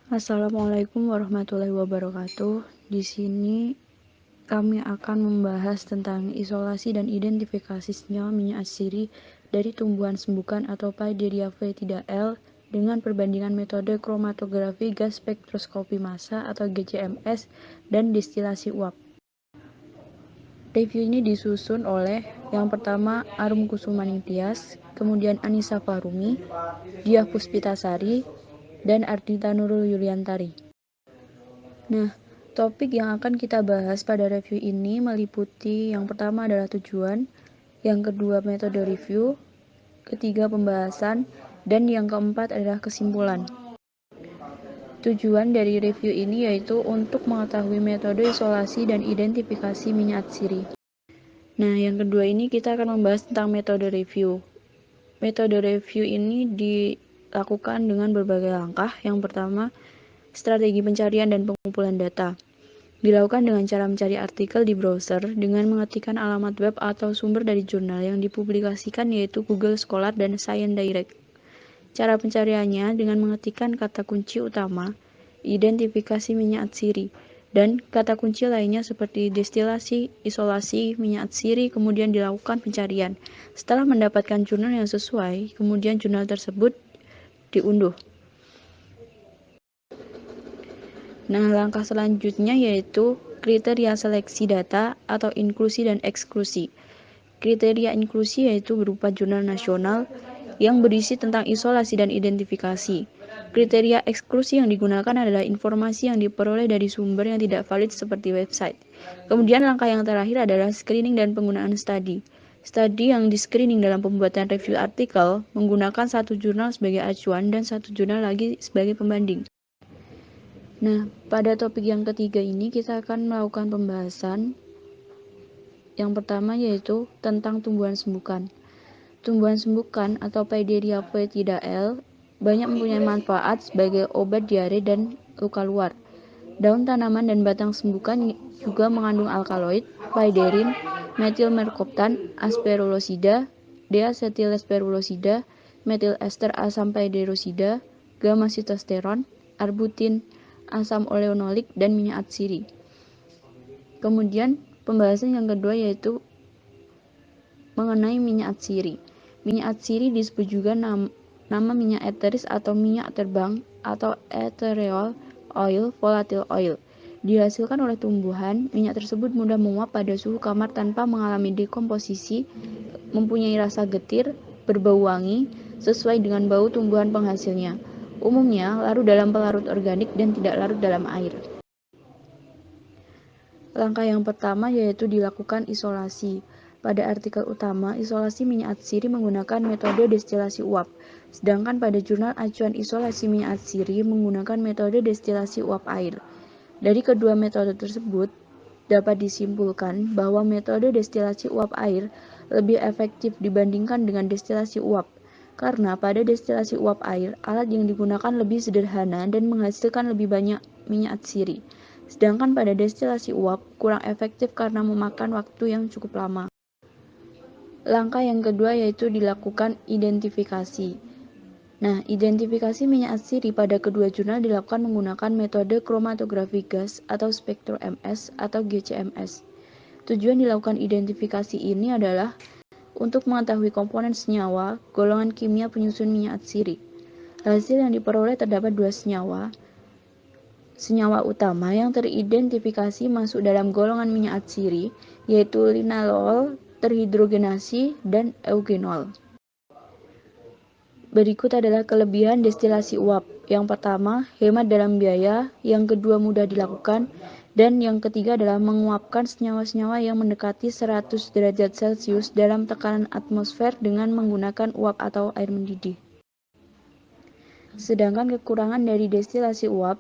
Assalamualaikum warahmatullahi wabarakatuh. Di sini kami akan membahas tentang isolasi dan identifikasi senyawa minyak atsiri dari tumbuhan sembukan atau Paideria foetida-L dengan perbandingan metode kromatografi gas spektroskopi massa atau GCMS dan destilasi uap. Review ini disusun oleh yang pertama Arum Kusumaning Tias, kemudian Anissa Farumi, Diah Puspitasari, dan Ardita Nurul Yuliantari. Nah, topik yang akan kita bahas pada review ini meliputi yang pertama adalah tujuan, yang kedua metode review, ketiga pembahasan, dan yang keempat adalah kesimpulan. Tujuan dari review ini yaitu untuk mengetahui metode isolasi dan identifikasi minyak atsiri. Nah, yang kedua ini kita akan membahas tentang metode review. Metode review ini dilakukan dengan berbagai langkah. Yang pertama, strategi pencarian dan pengumpulan data. Dilakukan dengan cara mencari artikel di browser dengan mengetikkan alamat web atau sumber dari jurnal yang dipublikasikan yaitu Google Scholar dan Science Direct. Cara pencariannya dengan mengetikkan kata kunci utama, identifikasi minyak atsiri, dan kata kunci lainnya seperti destilasi, isolasi, minyak atsiri, kemudian dilakukan pencarian. Setelah mendapatkan jurnal yang sesuai, kemudian jurnal tersebut diunduh. Nah, langkah selanjutnya yaitu kriteria seleksi data atau inklusi dan eksklusi. Kriteria inklusi yaitu berupa jurnal nasional yang berisi tentang isolasi dan identifikasi. Kriteria eksklusi yang digunakan adalah informasi yang diperoleh dari sumber yang tidak valid seperti website. Kemudian langkah yang terakhir adalah screening dan penggunaan studi. Studi yang di-screening dalam pembuatan review artikel menggunakan satu jurnal sebagai acuan dan satu jurnal lagi sebagai pembanding. Nah, pada topik yang ketiga ini kita akan melakukan pembahasan. Yang pertama yaitu tentang tumbuhan sembukan. Tumbuhan sembukan atau Paideria foetida-L banyak mempunyai manfaat sebagai obat diare dan luka luar. Daun tanaman dan batang sembukan juga mengandung alkaloid, paiderin, metilmercaptan, asperulosida, deacetylasperulosida, metil ester asam paiderosida, gamma-sitosteron, arbutin, asam oleonolik, dan minyak atsiri. Kemudian pembahasan yang kedua yaitu mengenai minyak atsiri. Minyak atsiri disebut juga nama minyak eteris atau minyak terbang atau ethereal oil, volatile oil. Dihasilkan oleh tumbuhan, minyak tersebut mudah menguap pada suhu kamar tanpa mengalami dekomposisi, mempunyai rasa getir, berbau wangi, sesuai dengan bau tumbuhan penghasilnya. Umumnya larut dalam pelarut organik dan tidak larut dalam air. Langkah yang pertama yaitu dilakukan isolasi. Pada artikel utama, isolasi minyak atsiri menggunakan metode destilasi uap, sedangkan pada jurnal acuan isolasi minyak atsiri menggunakan metode destilasi uap air. Dari kedua metode tersebut, dapat disimpulkan bahwa metode destilasi uap air lebih efektif dibandingkan dengan destilasi uap, karena pada destilasi uap air, alat yang digunakan lebih sederhana dan menghasilkan lebih banyak minyak atsiri. Sedangkan pada destilasi uap kurang efektif karena memakan waktu yang cukup lama. Langkah yang kedua yaitu dilakukan identifikasi. Nah, identifikasi minyak atsiri pada kedua jurnal dilakukan menggunakan metode kromatografi gas atau spektro MS atau GCMS. Tujuan dilakukan identifikasi ini adalah untuk mengetahui komponen senyawa, golongan kimia penyusun minyak atsiri. Hasil yang diperoleh terdapat dua senyawa. Senyawa utama yang teridentifikasi masuk dalam golongan minyak atsiri, yaitu linalol terhidrogenasi dan eugenol. Berikut adalah kelebihan destilasi uap. Yang pertama, hemat dalam biaya, yang kedua mudah dilakukan, dan yang ketiga adalah menguapkan senyawa-senyawa yang mendekati 100 derajat Celcius dalam tekanan atmosfer dengan menggunakan uap atau air mendidih. Sedangkan kekurangan dari destilasi uap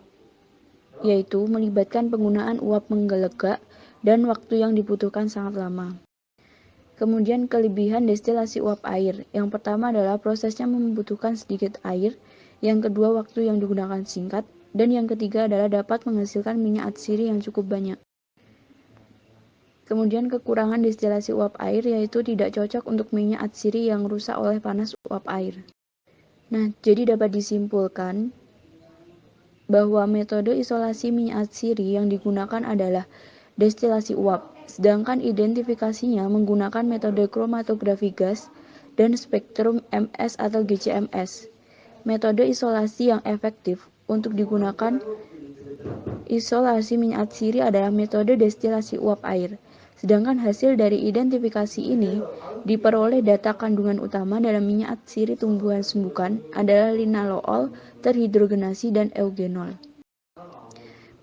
yaitu melibatkan penggunaan uap menggelegak dan waktu yang dibutuhkan sangat lama. Kemudian kelebihan destilasi uap air. Yang pertama adalah prosesnya membutuhkan sedikit air, yang kedua waktu yang digunakan singkat, dan yang ketiga adalah dapat menghasilkan minyak atsiri yang cukup banyak. Kemudian kekurangan destilasi uap air yaitu tidak cocok untuk minyak atsiri yang rusak oleh panas uap air. Nah, jadi dapat disimpulkan bahwa metode isolasi minyak atsiri yang digunakan adalah destilasi uap, sedangkan identifikasinya menggunakan metode kromatografi gas dan spektrum MS atau GCMS. Metode isolasi yang efektif untuk digunakan isolasi minyak atsiri adalah metode destilasi uap air. Sedangkan hasil dari identifikasi ini diperoleh data kandungan utama dalam minyak atsiri tumbuhan sumbukan adalah linalool, terhidrogenasi, dan eugenol.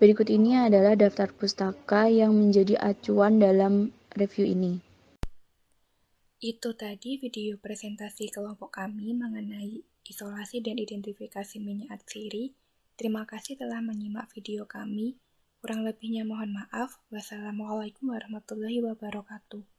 Berikut ini adalah daftar pustaka yang menjadi acuan dalam review ini. Itu tadi video presentasi kelompok kami mengenai isolasi dan identifikasi minyak atsiri. Terima kasih telah menyimak video kami. Kurang lebihnya mohon maaf. Wassalamualaikum warahmatullahi wabarakatuh.